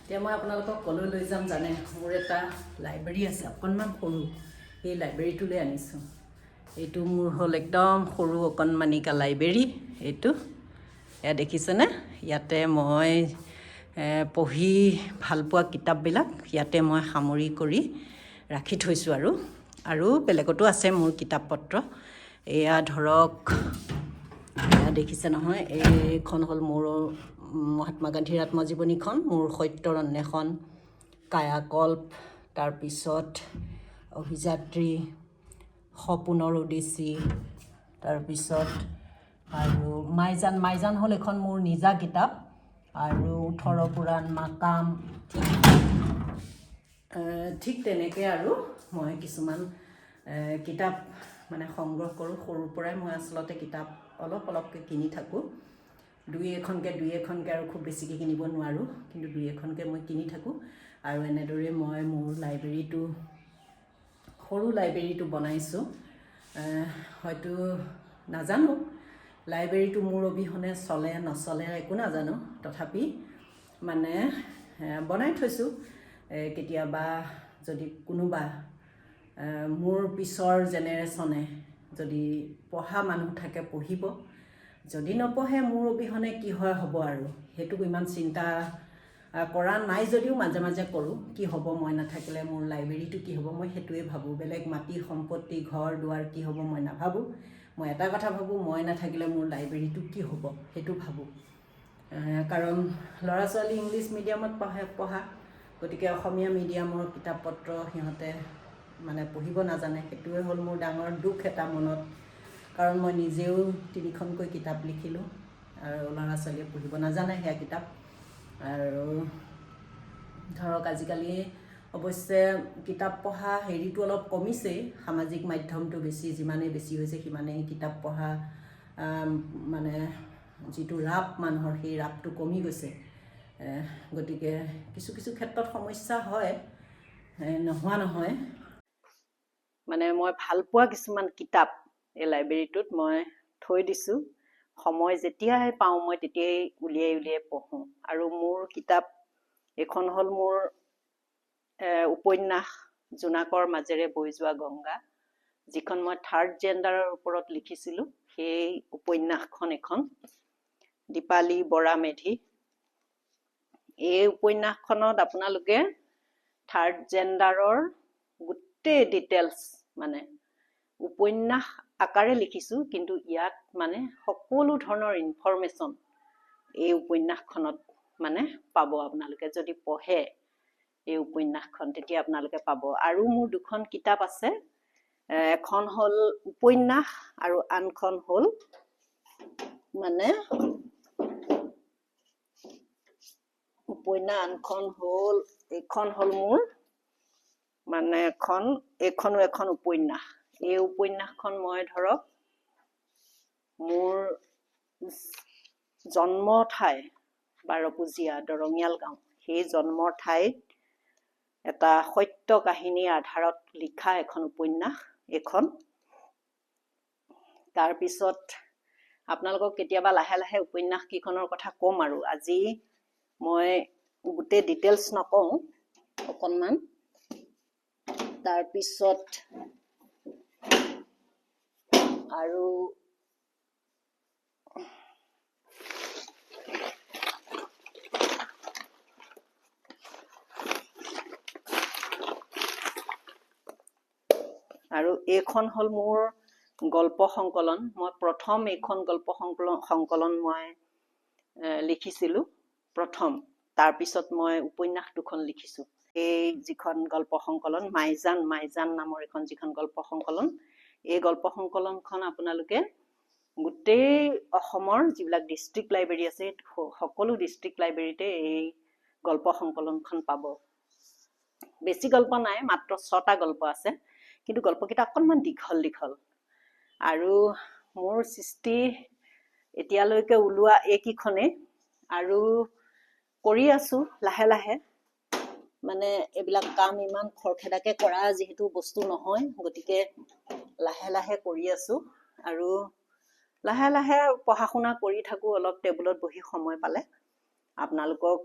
এতিয়া মই আপোনালোকক কলৈ লৈ যাম জানে, মোৰ এটা লাইব্ৰেৰী আছে অকণমান সৰু, এই লাইব্ৰেৰীটোলৈ আনিছোঁ। এইটো মোৰ হ'ল একদম সৰু অকণমানিকা লাইব্ৰেৰী। এইটো এয়া দেখিছেনে, ইয়াতে মই পঢ়ি ভালপোৱা কিতাপবিলাক ইয়াতে মই সামৰি কৰি ৰাখি থৈছোঁ। আৰু বেলেগতো আছে মোৰ কিতাপ পত্ৰ। এয়া ধৰক, এয়া দেখিছে নহয়, এইখন হ'ল মোৰ মহাত্মা গান্ধীৰ আত্মজীৱনীখন, মোৰ সত্যৰ অন্বেষণ, কায়াকল্প, তাৰপিছত অভিযাত্ৰী, সপোনৰ ওডেচি, তাৰপিছত আৰু মাইজান হ'ল এখন মোৰ নিজা কিতাপ, আৰু 18 পুৰাণ, মাকাম, ঠিক তেনেকৈ আৰু মই কিছুমান কিতাপ মানে সংগ্ৰহ কৰোঁ। সৰুৰ পৰাই মই আচলতে কিতাপ অলপকৈ কিনি থাকোঁ। দুই এখনকৈ আৰু খুব বেছিকৈ কিনিব নোৱাৰোঁ, কিন্তু দুই এখনকৈ মই কিনি থাকোঁ। আৰু এনেদৰে মই মোৰ সৰু লাইব্ৰেৰীটো বনাইছোঁ। হয়তো নাজানো লাইব্ৰেৰীটো মোৰ অবিহনে চলে নচলে একো নাজানো, তথাপি মানে বনাই থৈছোঁ। কেতিয়াবা যদি কোনোবা মোৰ পিছৰ জেনেৰেশ্যনে যদি পঢ়া মানুহ থাকে পঢ়িব, যদি নপঢ়ে মোৰ অবিহনে কি হয় হ'ব। আৰু সেইটো ইমান চিন্তা কৰা নাই যদিও মাজে মাজে কৰোঁ, কি হ'ব মই নাথাকিলে, মোৰ লাইব্ৰেৰীটো কি হ'ব, মই সেইটোৱে ভাবোঁ। বেলেগ মাটি সম্পত্তি ঘৰ দুৱাৰ কি হ'ব মই নাভাবোঁ। মই এটা কথা ভাবোঁ, মই নাথাকিলে মোৰ লাইব্ৰেৰীটো কি হ'ব সেইটো ভাবোঁ। কাৰণ ল'ৰা ছোৱালী ইংলিছ মিডিয়ামত পঢ়া, গতিকে অসমীয়া মিডিয়ামৰ কিতাপ পত্ৰ সিহঁতে মানে পঢ়িব নাজানে। সেইটোৱে হ'ল মোৰ ডাঙৰ দুখ এটা মনত, কাৰণ মই নিজেও 3খনকৈ কিতাপ লিখিলোঁ, আৰু ল'ৰা ছোৱালীয়ে পঢ়িব নাজানে সেয়া কিতাপ। আৰু ধৰক আজিকালি অৱশ্যে কিতাপ পঢ়া হেৰিটো অলপ কমিছেই, সামাজিক মাধ্যমটো যিমানেই বেছি হৈছে সিমানেই কিতাপ পঢ়া মানে যিটো ৰাপ মানুহৰ, সেই ৰাপটো কমি গৈছে। গতিকে কিছু ক্ষেত্ৰত সমস্যা হয়, নোহোৱা নহয়। মানে মই ভালপোৱা কিছুমান কিতাপ এই লাইব্ৰেৰীটোত মই থৈ দিছোঁ। সময় যেতিয়াই পাওঁ মই তেতিয়াই উলিয়াই পঢ়োঁ। আৰু মোৰ কিতাপ এইখন হ'ল মোৰ উপন্যাস জোনাকৰ মাজেৰে বৈ যোৱা গংগা, যিখন মই 3rd জেণ্ডাৰৰ ওপৰত লিখিছিলোঁ। সেই উপন্যাসখন এখন, দীপালী বৰা মেধি। এই উপন্যাসখনত আপোনালোকে 3rd জেণ্ডাৰৰ গোটেই ডিটেইলছ, মানে উপন্যাস আকাৰে লিখিছোঁ, কিন্তু ইয়াত মানে সকলো ধৰণৰ ইনফৰমেশ্যন এই উপন্যাসখনত মানে পাব আপোনালোকে। যদি পঢ়ে এই উপন্যাসখন তেতিয়া আপোনালোকে পাব। আৰু মোৰ 2খন কিতাপ আছে, এখন হ'ল উপন্যাস আৰু আনখন হ'ল মানে এইখন হ'ল মোৰ মানে এইখনো এখন উপন্যাস। এই উপন্যাসখন মই ধৰক মোৰ জন্ম ঠাই বাৰপুজীয়া দৰঙীয়াল গাঁও, সেই জন্মৰ ঠাইত এটা সত্য কাহিনীৰ আধাৰত লিখা এখন উপন্যাস এইখন। তাৰপিছত আপোনালোকক কেতিয়াবা লাহে লাহে উপন্যাস কেইখনৰ কথা ক'ম। আৰু আজি মই গোটেই ডিটেইলছ নকওঁ, অকণমান। তাৰপিছত আৰু এইখন হ'ল মোৰ গল্প সংকলন। মই প্ৰথম এইখন গল্প সংকলন মই লিখিছিলোঁ প্ৰথম। তাৰপিছত মই উপন্যাস 2খন লিখিছোঁ। এই যিখন গল্প সংকলন মাইজান নামৰ এখন যিখন গল্প সংকলন, এই গল্প সংকলনখন আপোনালোকে গোটেই অসমৰ যিবিলাক ডিষ্ট্ৰিক্ট লাইব্ৰেৰী আছে, সকলো ডিষ্ট্ৰিক্ট লাইব্ৰেৰীতে এই গল্প সংকলনখন পাব। বেছি গল্প নাই, মাত্ৰ 6টা গল্প আছে, কিন্তু গল্পকেইটা অকণমান দীঘল। আৰু মোৰ সৃষ্টি এতিয়ালৈকে ওলোৱা এইকেইখনেই, আৰু কৰি আছোঁ লাহে লাহে। মানে এইবিলাক কাম ইমান খৰখেদাকৈ কৰা যিহেতু বস্তু নহয়, গতিকে লাহে লাহে কৰি আছোঁ। আৰু লাহে লাহে পঢ়া শুনা কৰি থাকোঁ, অলপ টেবুলত বহি সময় পালে আপোনালোকক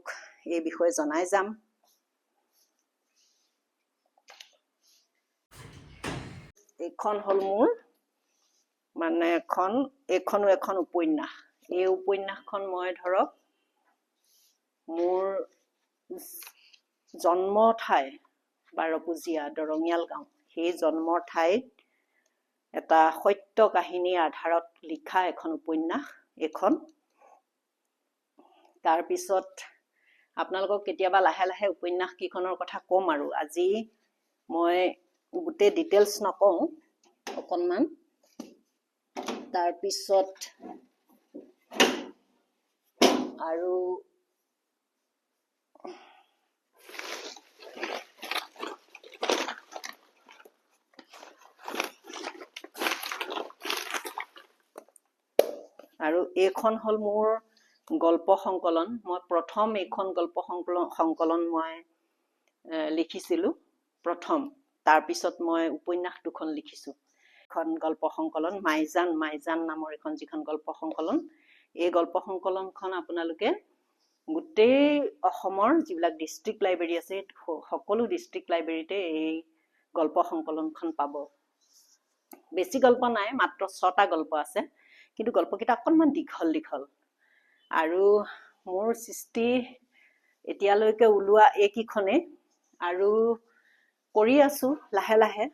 এই বিষয়ে জনাই যাম। এইখন হ'ল মোৰ মানে এইখনো এখন উপন্যাস। এই উপন্যাসখন মই ধৰক মোৰ জন্ম ঠাই বাৰপুজীয়া দৰঙিয়াল গাঁও, সেই জন্মৰ ঠাইত এটা সত্য কাহিনীৰ আধাৰত লিখা এখন উপন্যাস এইখন। তাৰপিছত আপোনালোকক কেতিয়াবা লাহে লাহে উপন্যাস কেইখনৰ কথা ক'ম আৰু আজি মই গোটেই ডিটেইলছ নকওঁ, অকণমান। তাৰপিছত আৰু এইখন হ'ল মোৰ গল্প সংকলন। মই প্ৰথম এইখন গল্প সংকলন মই লিখিছিলোঁ প্ৰথম। তাৰপিছত মই উপন্যাস দুখন লিখিছোঁ। এখন গল্প সংকলন মাইজান নামৰ এখন যিখন গল্প সংকলন, এই গল্প সংকলনখন আপোনালোকে গোটেই অসমৰ যিবিলাক ডিষ্ট্ৰিক্ট লাইব্ৰেৰী আছে সকলো ডিষ্ট্ৰিক্ট লাইব্ৰেৰীতে এই গল্প সংকলনখন পাব। বেছি গল্প নাই, মাত্ৰ 6টা গল্প আছে, কিন্তু গল্পকেইটা অকণমান দীঘল দীঘল। আৰু মোৰ সৃষ্টি এতিয়ালৈকে ওলোৱা এইকেইখনেই, আৰু কৰি আছোঁ লাহে লাহে।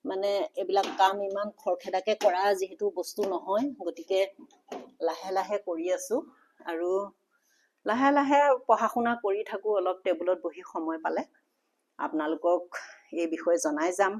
মানে এইবিলাক কাম ইমান খৰখেদাকৈ কৰা যিহেতু বস্তু নহয়, গতিকে লাহে লাহে কৰি আছোঁ। আৰু লাহে লাহে পঢ়া শুনা কৰি থাকোঁ, অলপ টেবুলত বহি সময় পালে আপোনালোকক এই বিষয়ে জনাই যাম।